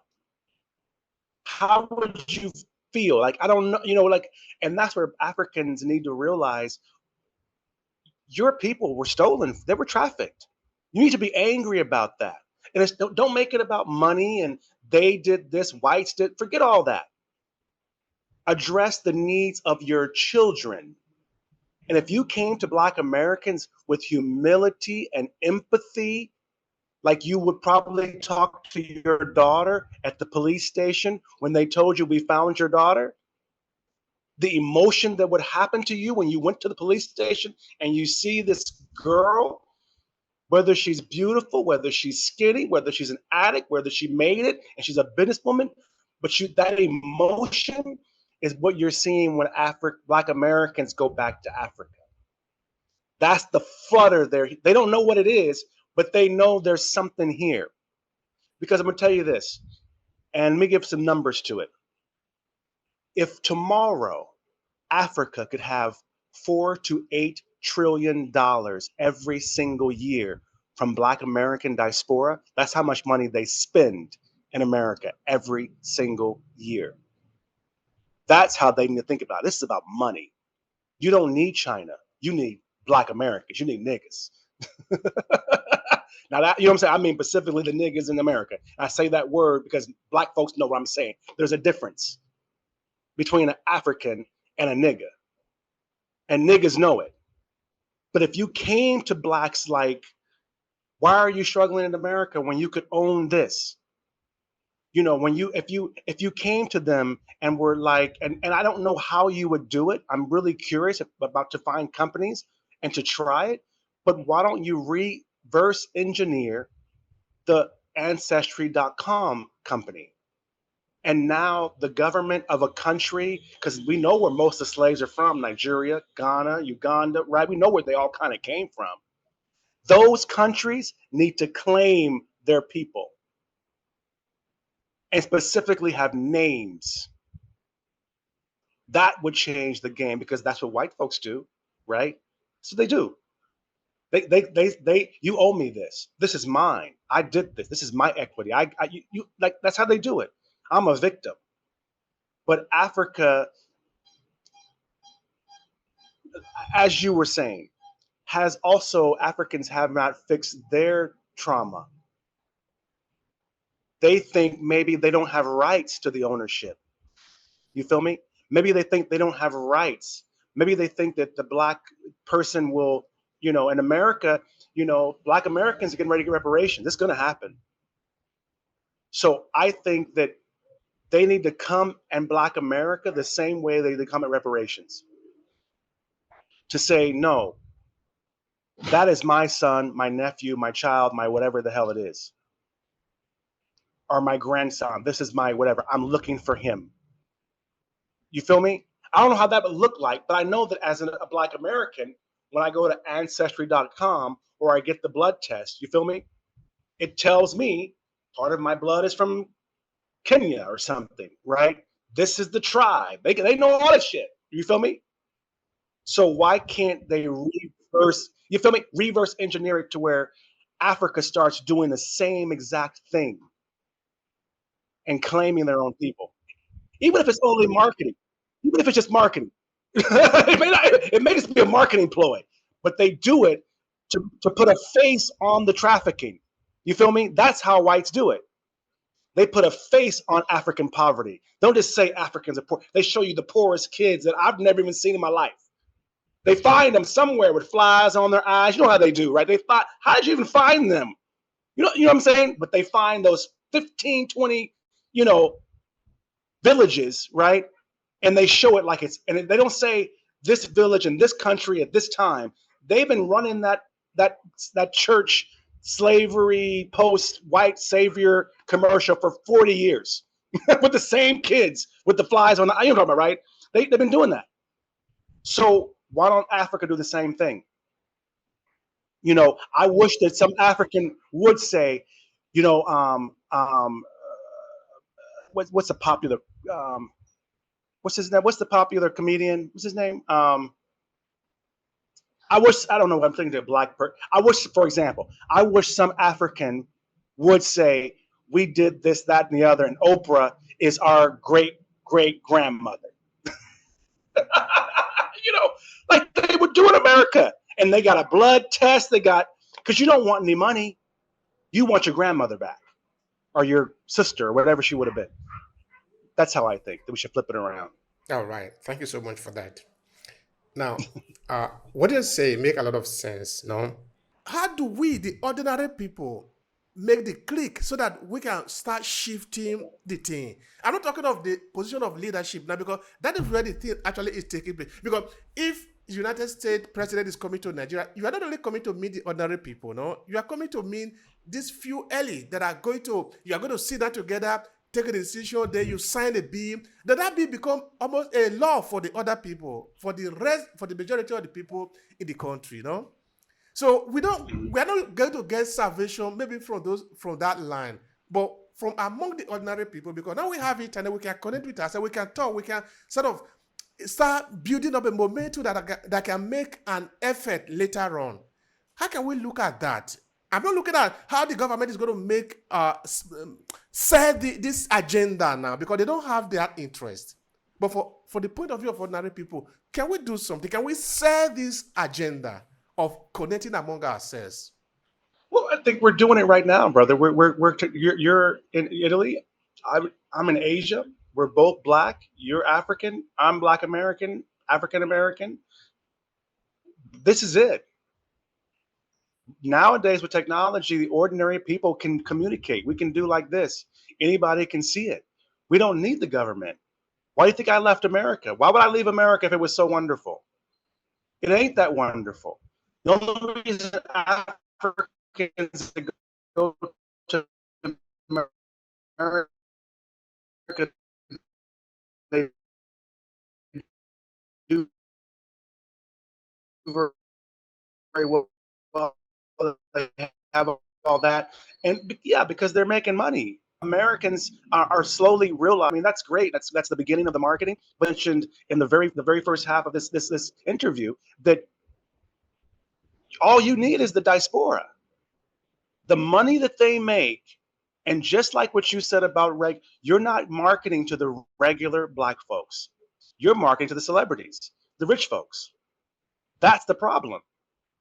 how would you feel? Like, I don't know, and that's where Africans need to realize your people were stolen. They were trafficked. You need to be angry about that. And don't make it about money and they did this, whites did. Forget all that. Address the needs of your children. And if you came to Black Americans with humility and empathy, like you would probably talk to your daughter at the police station when they told you we found your daughter, the emotion that would happen to you when you went to the police station and you see this girl Whether she's beautiful, whether she's skinny, whether she's an addict, whether she made it and she's a businesswoman, but that emotion is what you're seeing when Black Americans go back to Africa. That's the flutter there. They don't know what it is, but they know there's something here. Because I'm going to tell you this, and let me give some numbers to it. If tomorrow Africa could have $4 to $8 trillion every single year from Black American diaspora, that's how much money they spend in America every single year. That's how they need to think about it. This is about money. You don't need China. You need Black Americans. You need niggas. Now, that, you know what I'm saying? I mean specifically the niggas in America. I say that word because Black folks know what I'm saying. There's a difference between an African and a nigga. And niggas know it. But if you came to Blacks like, why are you struggling in America when you could own this? You know, if you came to them and were like, and I don't know how you would do it. I'm really curious about to find companies and to try it. But why don't you reverse engineer the Ancestry.com company? And now the government of a country, because we know where most of the slaves are from, Nigeria, Ghana, Uganda, right? We know where they all kind of came from. Those countries need to claim their people and specifically have names. That would change the game because that's what white folks do, right? So they do. You owe me this. This is mine. I did this. This is my equity. You like, that's how they do it. I'm a victim. But Africa, as you were saying, Africans have not fixed their trauma. They think maybe they don't have rights to the ownership. You feel me? Maybe they think they don't have rights. Maybe they think that the Black person will, in America, Black Americans are getting ready to get reparations. It's going to happen. So I think that they need to come and Black America the same way they come at reparations. To say, no, that is my son, my nephew, my child, my whatever the hell it is. Or my grandson. This is my whatever. I'm looking for him. You feel me? I don't know how that would look like, but I know that as a Black American, when I go to Ancestry.com or I get the blood test, you feel me? It tells me part of my blood is from Kenya or something, right? This is the tribe. They know all that shit. You feel me? So why can't they reverse engineer it to where Africa starts doing the same exact thing and claiming their own people? Even if it's only marketing, even if it's just marketing. it may just be a marketing ploy, but they do it to put a face on the trafficking. You feel me? That's how whites do it. They put a face on African poverty. Don't just say Africans are poor. They show you the poorest kids that I've never even seen in my life. They find them somewhere with flies on their eyes. You know how they do, right? How did you even find them? You know what I'm saying? But they find those 15, 20, villages, right? And they show it like and they don't say this village in this country at this time. They've been running that church slavery post-white savior commercial for 40 years with the same kids with the flies on the, you know what I'm talking about, right? They've been doing that. So why don't Africa do the same thing? I wish that some African would say, what's a popular what's his name? What's the popular comedian? What's his name? I don't know. I'm thinking of a Black person. For example, I wish some African would say, we did this, that, and the other, and Oprah is our great grandmother. Like they would do in America. And they got a blood test. Because you don't want any money. You want your grandmother back or your sister or whatever she would have been. That's how I think that we should flip it around. All right. Thank you so much for that. Now, what you say make a lot of sense, no? How do we, the ordinary people, make the click so that we can start shifting the thing? I'm not talking of the position of leadership now, because that is where the thing actually is taking place. Because if United States president is coming to Nigeria, you are not only coming to meet the ordinary people, no, you are coming to meet these few elite that are going to, you are going to sit down together, take a decision, then you sign a bill. Then that bill become almost a law for the other people, for the majority of the people in the country, no? So we are not going to get salvation maybe from that line, but from among the ordinary people, because now we have it and then we can connect with us and we can talk, we can sort of start building up a momentum that can make an effort later on. How can we look at that? I'm not looking at how the government is going to make set this agenda now, because they don't have their interest. But for the point of view of ordinary people, can we do something? Can we set this agenda of connecting among ourselves? Well, I think we're doing it right now, brother. You're in Italy. I'm in Asia. We're both black. You're African. I'm Black American, African American. This is it. Nowadays, with technology, the ordinary people can communicate. We can do like this. Anybody can see it. We don't need the government. Why do you think I left America? Why would I leave America if it was so wonderful? It ain't that wonderful. The only reason Africans go to America, they do very well. They have all that, and yeah, because they're making money. Americans are slowly realizing. I mean, that's great. That's the beginning of the marketing. Mentioned in the very first half of this interview that all you need is the diaspora, the money that they make. And just like what you said about you're not marketing to the regular black folks. You're marketing to the celebrities, the rich folks. That's the problem.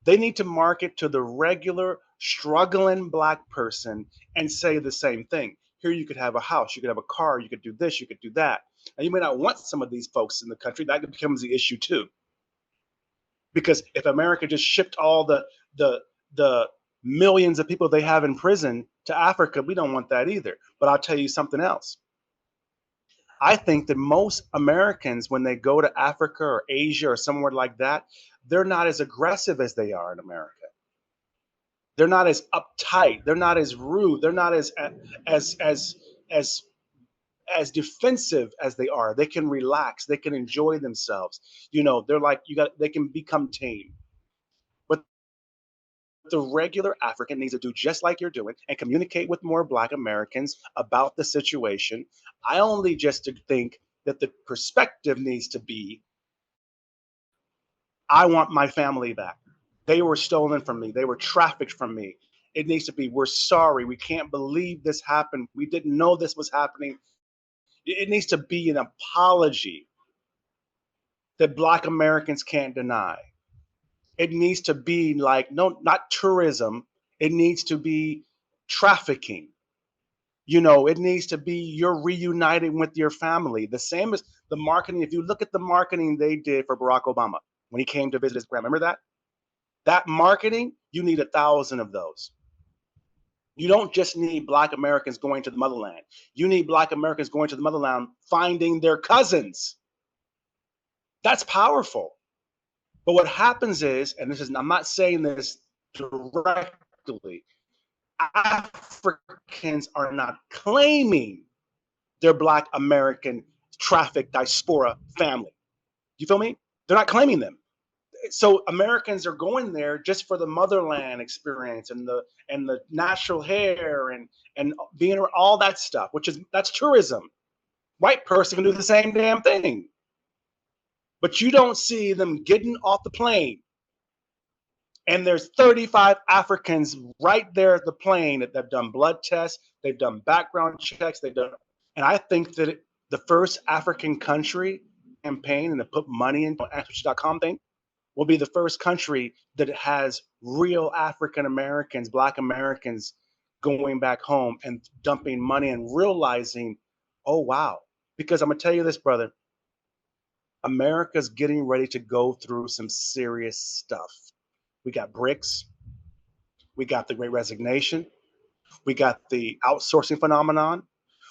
They need to market to the regular struggling black person and say the same thing. Here you could have a house, you could have a car, you could do this, you could do that. And you may not want some of these folks in the country. That becomes the issue too. Because if America just shipped all the millions of people they have in prison to Africa, we don't want that either. But I'll tell you something else. I think that most Americans, when they go to Africa or Asia or somewhere like that, they're not as aggressive as they are in America. They're not as uptight. They're not as rude. They're not as defensive as they are. They can relax. They can enjoy themselves. They're like they can become tame. But the regular African needs to do just like you're doing and communicate with more Black Americans about the situation. I only just think that the perspective needs to be, I want my family back. They were stolen from me. They were trafficked from me. It needs to be, we're sorry. We can't believe this happened. We didn't know this was happening. It needs to be an apology that Black Americans can't deny. It needs to be like, no, not tourism. It needs to be trafficking. It needs to be you're reuniting with your family. The same as the marketing. If you look at the marketing they did for Barack Obama when he came to visit his grandma, remember that? That marketing, you need 1,000 of those. You don't just need Black Americans going to the motherland. You need Black Americans going to the motherland, finding their cousins. That's powerful. But what happens is, and I'm not saying this directly, Africans are not claiming their Black American traffic diaspora family. You feel me? They're not claiming them. So Americans are going there just for the motherland experience and the natural hair and being around all that stuff, that's tourism. White person can do the same damn thing. But you don't see them getting off the plane and there's 35 Africans right there at the plane that have done blood tests, they've done background checks, and I think that the first African country campaign and to put money into Ancestry.com thing will be the first country that has real African Americans, Black Americans going back home and dumping money and realizing, oh, wow. Because I'm going to tell you this, brother, America's getting ready to go through some serious stuff. We got BRICS. We got the Great Resignation. We got the outsourcing phenomenon.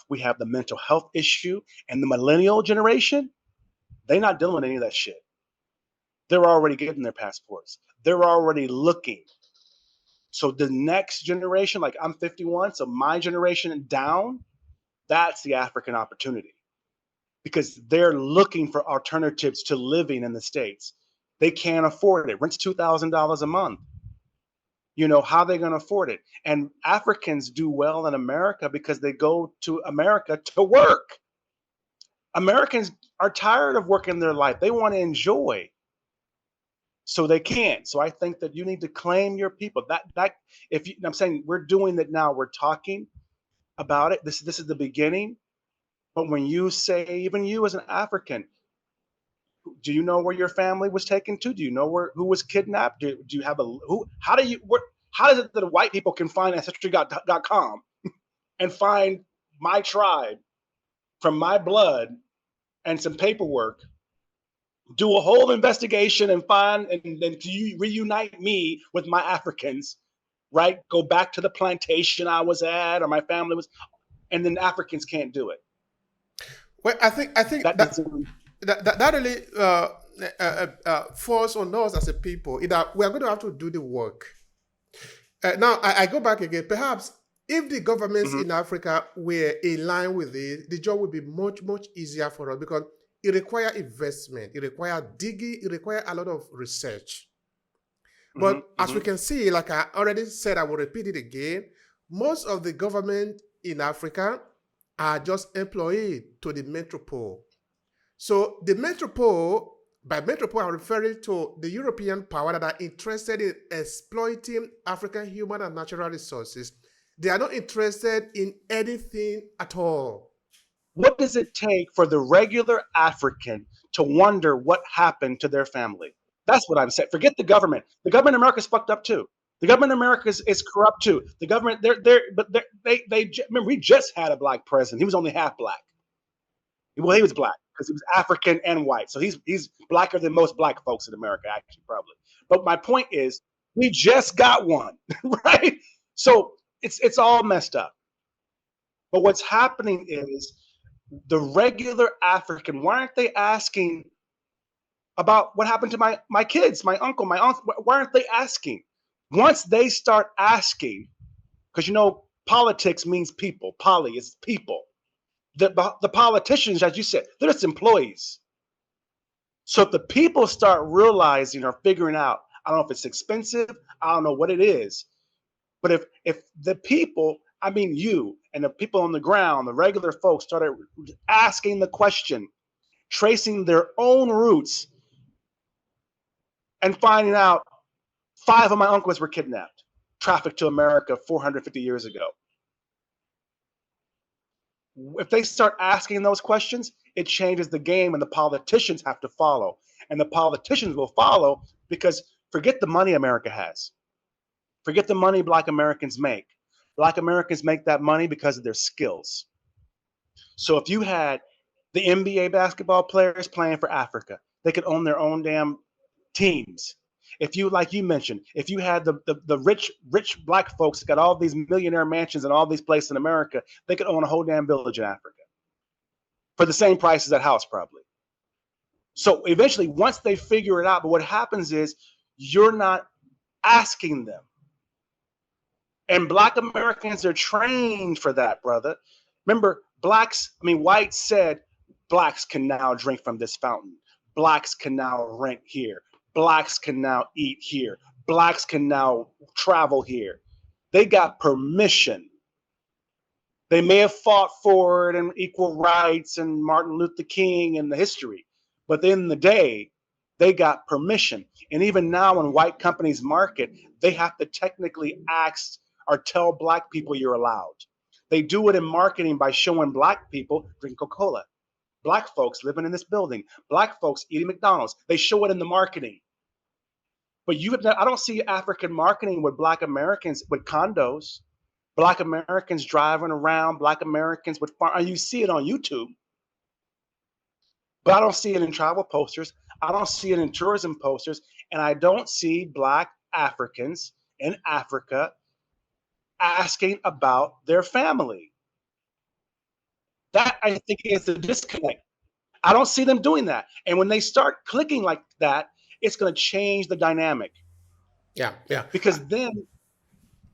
We have the mental health issue, and the millennial generation, they're not dealing with any of that shit. They're already getting their passports. They're already looking. So the next generation, like I'm 51, so my generation down, that's the African opportunity, because they're looking for alternatives to living in the States. They can't afford it. Rent's $2,000 a month. How are they going to afford it? And Africans do well in America because they go to America to work. Americans are tired of working their life. They want to enjoy. So they can't. So I think that you need to claim your people. I'm saying we're doing that now. We're talking about it. This is the beginning. But when you say, even you as an African, do you know where your family was taken to? Do you know who was kidnapped? Do you have how is it that white people can find ancestry.com and find my tribe from my blood and some paperwork, do a whole investigation and then reunite me with my Africans, right? Go back to the plantation I was at or my family was, and then Africans can't do it. Well, I think that really falls on us as a people. That we are going to have to do the work. Now, I go back again. Perhaps if the governments in Africa were in line with it, the job would be much, much easier for us, because it requires investment, it requires digging, it requires a lot of research. But as we can see, like I already said, I will repeat it again, most of the government in Africa are just employed to the metropole. So the metropole, by metropole, I'm referring to the European power that are interested in exploiting African human and natural resources. They are not interested in anything at all. What does it take for the regular African to wonder what happened to their family? That's what I'm saying. Forget the government. The government in America is fucked up too. The government in America is corrupt too. The government, they remember, we just had a black president. He was only half black. Well, he was black because he was African and white. So he's blacker than most black folks in America, actually, probably. But my point is, we just got one, right? So it's all messed up. But what's happening is the regular African, why aren't they asking about what happened to my kids, my uncle, my aunt? Why aren't they asking? Once they start asking, because politics means people. Poly is people. The politicians, as you said, they're just employees. So if the people start realizing or figuring out, I don't know if it's expensive, I don't know what it is, but if the people, I mean you and the people on the ground, the regular folks, started asking the question, tracing their own roots, and finding out 5 of my uncles were kidnapped, trafficked to America 450 years ago. If they start asking those questions, it changes the game, and the politicians have to follow. And the politicians will follow because forget the money America has. Forget the money Black Americans make. Black Americans make that money because of their skills. So if you had the NBA basketball players playing for Africa, they could own their own damn teams. If you, like you mentioned, if you had the rich black folks that got all these millionaire mansions and all these places in America, they could own a whole damn village in Africa for the same price as that house, probably. So eventually, once they figure it out, but what happens is you're not asking them. And Black Americans are trained for that, brother. Remember, whites said blacks can now drink from this fountain. Blacks can now rent here. Blacks can now eat here. Blacks can now travel here. They got permission. They may have fought for it and equal rights and Martin Luther King and the history, but at the end of the day, they got permission. And even now when white companies market, they have to technically ask or tell Black people you're allowed. They do it in marketing by showing Black people drink Coca-Cola. Black folks living in this building. Black folks eating McDonald's. They show it in the marketing. But I don't see African marketing with Black Americans with condos. Black Americans driving around. Black Americans with farm. You see it on YouTube. But I don't see it in travel posters. I don't see it in tourism posters. And I don't see Black Africans in Africa asking about their family. That, I think, is the disconnect. I don't see them doing that. And when they start clicking like that, it's going to change the dynamic. Yeah. Because then,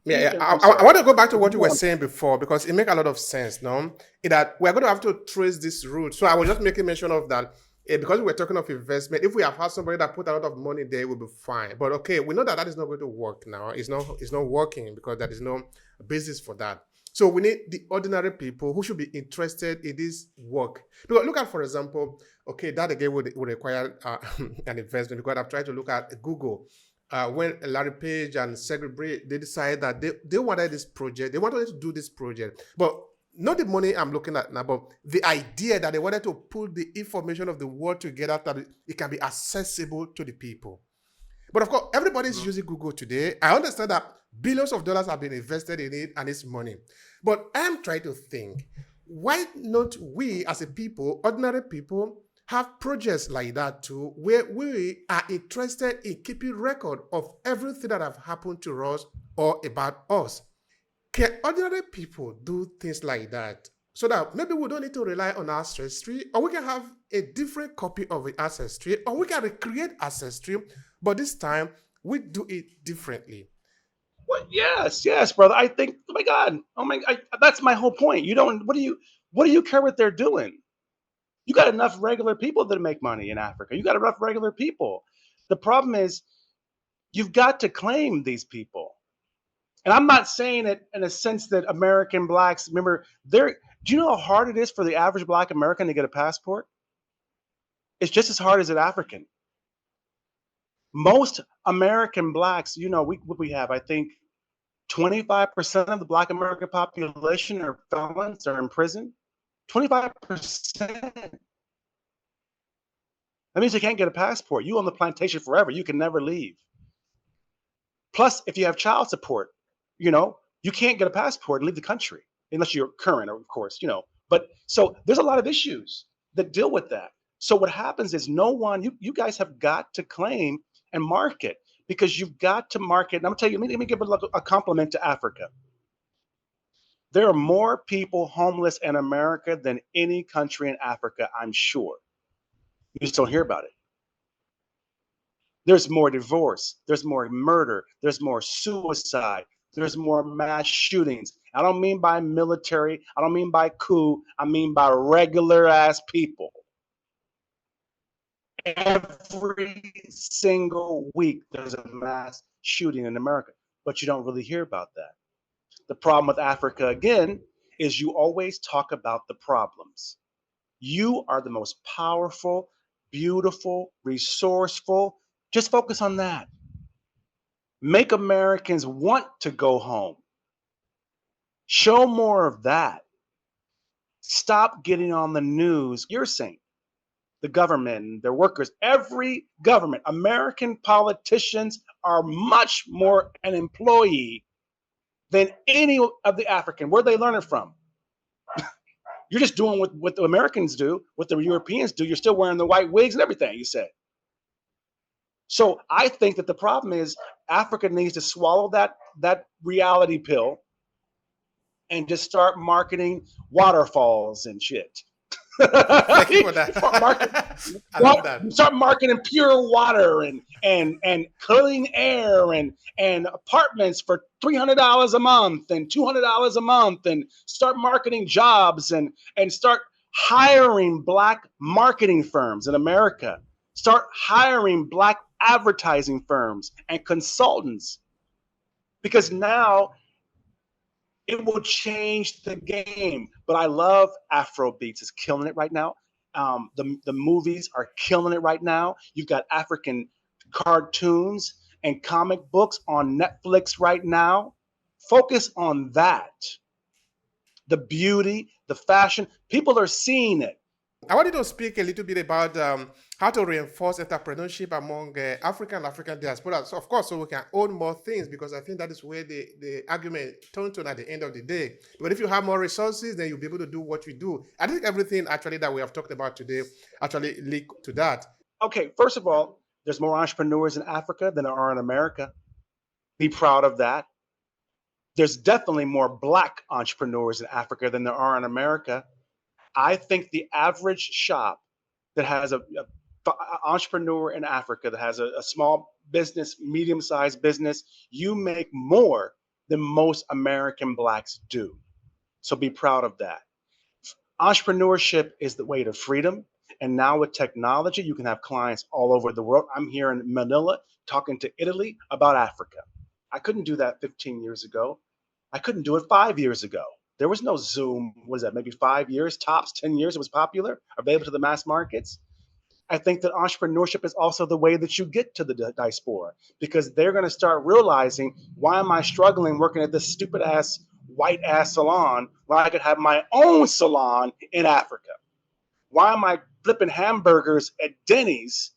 I sorry. want to go back to what you were saying before, because it makes a lot of sense, no? In that we're going to have to trace this route. So I was just making mention of that. Because we were talking of investment, if we have had somebody that put a lot of money there, it will be fine. But okay, we know that that is not going to work now. It's not working because there is no basis for that. So we need the ordinary people who should be interested in this work. Because look at, for example, okay, that again would require an investment, because I've tried to look at Google. When Larry Page and Sergey Brin, they decided that they wanted this project, they wanted to do this project, but not the money I'm looking at now, but the idea that they wanted to put the information of the world together that it can be accessible to the people. But of course, everybody's using Google today. I understand that billions of dollars have been invested in it and it's money. But I'm trying to think, why not we as a people, ordinary people, have projects like that too, where we are interested in keeping record of everything that have happened to us or about us? Can ordinary people do things like that, so that maybe we don't need to rely on Ancestry, or we can have a different copy of the Ancestry, or we can recreate Ancestry, but this time we do it differently? Well, yes, brother. I think, oh my God, that's my whole point. What do you care what they're doing? You got enough regular people that make money in Africa. You got enough regular people. The problem is you've got to claim these people. And I'm not saying it in a sense that American blacks, remember, do you know how hard it is for the average black American to get a passport? It's just as hard as an African. Most American blacks, we have, I think, 25% of the black American population are felons, are in prison. 25%. That means you can't get a passport. You own the plantation forever. You can never leave. Plus, if you have child support, you can't get a passport and leave the country unless you're current, of course, But so there's a lot of issues that deal with that. So what happens is you guys have got to claim and market, because you've got to market. And I'm going to tell you, let me give a compliment to Africa. There are more people homeless in America than any country in Africa, I'm sure. You just don't hear about it. There's more divorce, there's more murder, there's more suicide, there's more mass shootings. I don't mean by military, I don't mean by coup, I mean by regular ass people. Every single week there's a mass shooting in America, but you don't really hear about that. The problem with Africa, again, is you always talk about the problems. You are the most powerful, beautiful, resourceful. Just focus on that. Make Americans want to go home. Show more of that. Stop getting on the news. You're saying the government, their workers, every government, American politicians are much more an employee than any of the African. Where they learn it from? You're just doing what the Americans do, what the Europeans do. You're still wearing the white wigs and everything, you said. So I think that the problem is Africa needs to swallow that reality pill and just start marketing waterfalls and shit. Thank you for that. I love that. Start marketing pure water and clean air and apartments for $300 a month and $200 a month, and start marketing jobs and start hiring black marketing firms in America. Start hiring black advertising firms and consultants, because now it will change the game. But I love Afrobeats. It's killing it right now. The movies are killing it right now. You've got African cartoons and comic books on Netflix right now. Focus on that. The beauty, the fashion. People are seeing it. I wanted to speak a little bit about how to reinforce entrepreneurship among African diaspora. So, of course, so we can own more things, because I think that is where the argument turns to at the end of the day. But if you have more resources, then you'll be able to do what we do. I think everything actually that we have talked about today actually lead to that. Okay, first of all, there's more entrepreneurs in Africa than there are in America. Be proud of that. There's definitely more black entrepreneurs in Africa than there are in America. I think the average shop that has a entrepreneur in Africa that has a small business, medium-sized business, you make more than most American blacks do. So be proud of that. Entrepreneurship is the way to freedom. And now with technology, you can have clients all over the world. I'm here in Manila talking to Italy about Africa. I couldn't do that 15 years ago. I couldn't do it 5 years ago. There was no Zoom. What is that? Maybe 5 years, tops 10 years. It was popular, available to the mass markets. I think that entrepreneurship is also the way that you get to the diaspora, because they're going to start realizing, why am I struggling working at this stupid ass white ass salon when I could have my own salon in Africa? Why am I flipping hamburgers at Denny's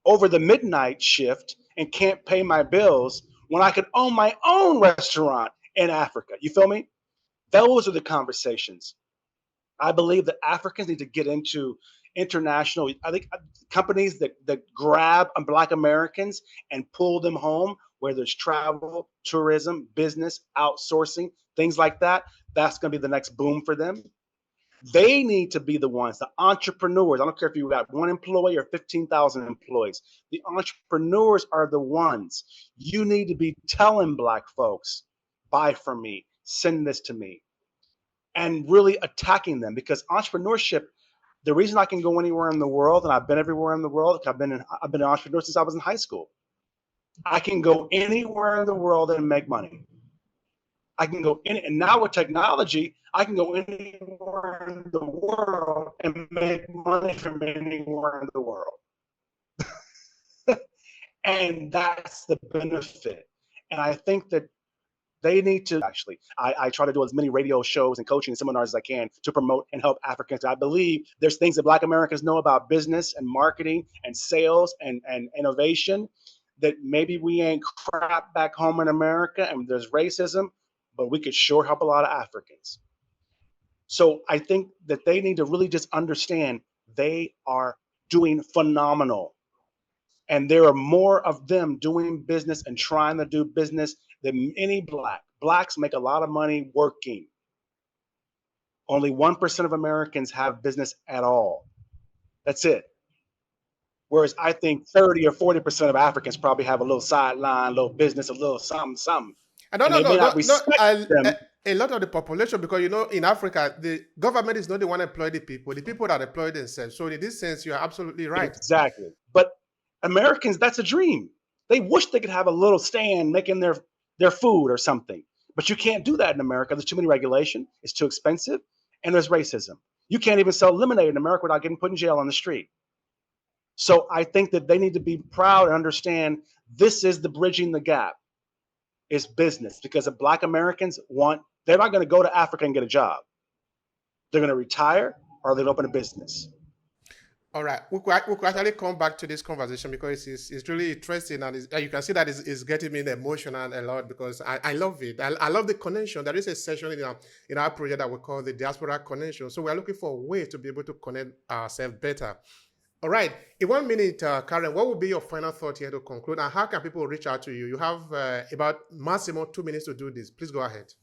over the midnight shift and can't pay my bills when I could own my own restaurant in Africa? You feel me? Those are the conversations. I believe that Africans need to get into international, I think, companies that grab Black Americans and pull them home, where there's travel, tourism, business, outsourcing, things like that. That's going to be the next boom for them. They need to be the ones, the entrepreneurs. I don't care if you got one employee or 15,000 employees. The entrepreneurs are the ones. You need to be telling Black folks, buy from me, send this to me, and really attacking them. Because entrepreneurship, the reason I can go anywhere in the world, and I've been everywhere in the world, I've been an entrepreneur since I was in high school. I can go anywhere in the world and make money. I can go in, and now with technology, I can go anywhere in the world and make money from anywhere in the world. And that's the benefit. And I think that they need to actually, I try to do as many radio shows and coaching and seminars as I can to promote and help Africans. I believe there's things that Black Americans know about business and marketing and sales and innovation that maybe we ain't crap back home in America, and there's racism, but we could sure help a lot of Africans. So I think that they need to really just understand they are doing phenomenal. And there are more of them doing business and trying to do business than any Black. Blacks make a lot of money working. Only 1% of Americans have business at all. That's it. Whereas I think 30 or 40% of Africans probably have a little sideline, little business, a little something. No, a lot of the population, because in Africa, the government is not the one employ the people that employ themselves. So in this sense, you are absolutely right. Exactly. But Americans, that's a dream. They wish they could have a little stand making their food or something. But you can't do that in America. There's too many regulation. It's too expensive. And there's racism. You can't even sell lemonade in America without getting put in jail on the street. So I think that they need to be proud and understand this is the bridging the gap. It's business, because if Black Americans they're not going to go to Africa and get a job. They're going to retire, or they'll open a business. All right, we could actually come back to this conversation, because it's really interesting, and you can see that it's getting me emotional a lot, because I love it. I love the connection. There is a session in our project that we call the Diaspora Connection. So we're looking for ways to be able to connect ourselves better. All right, in 1 minute, Karen, what would be your final thought here to conclude, and how can people reach out to you? You have about maximum 2 minutes to do this. Please go ahead.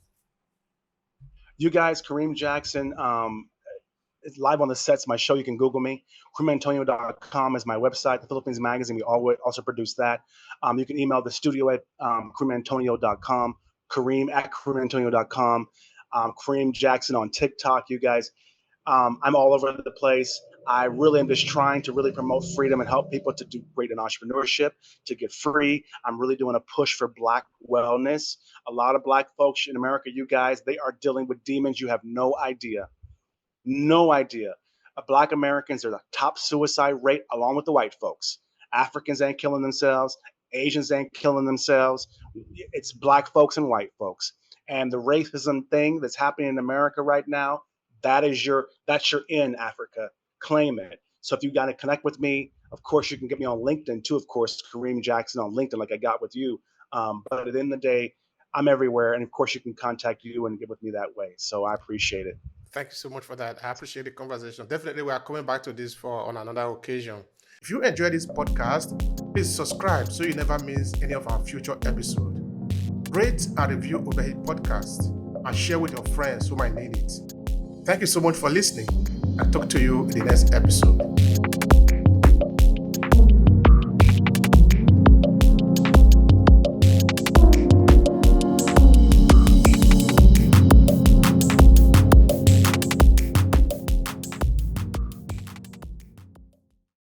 You guys, Kareem Jackson, it's live on the sets. My show, you can Google me. KareemAntonio.com is my website. The Philippines Magazine, we also produce that. You can email the studio at KareemAntonio.com, Kareem at KareemAntonio.com, Kareem Jackson on TikTok, you guys. I'm all over the place. I really am just trying to really promote freedom and help people to do great in entrepreneurship, to get free. I'm really doing a push for Black wellness. A lot of Black folks in America, you guys, they are dealing with demons. You have no idea. No idea. Black Americans are the top suicide rate, along with the white folks. Africans ain't killing themselves. Asians ain't killing themselves. It's Black folks and white folks. And the racism thing that's happening in America right now, that's your in Africa. Claim it. So if you got to connect with me, of course, you can get me on LinkedIn too, of course, Kareem Jackson on LinkedIn, like I got with you. But at the end of the day, I'm everywhere. And of course, you can contact you and get with me that way. So I appreciate it. Thank you so much for that. I appreciate the conversation. Definitely, we are coming back to this on another occasion. If you enjoy this podcast, please subscribe so you never miss any of our future episodes. Rate and review Obehi Podcast and share with your friends who might need it. Thank you so much for listening. I'll talk to you in the next episode.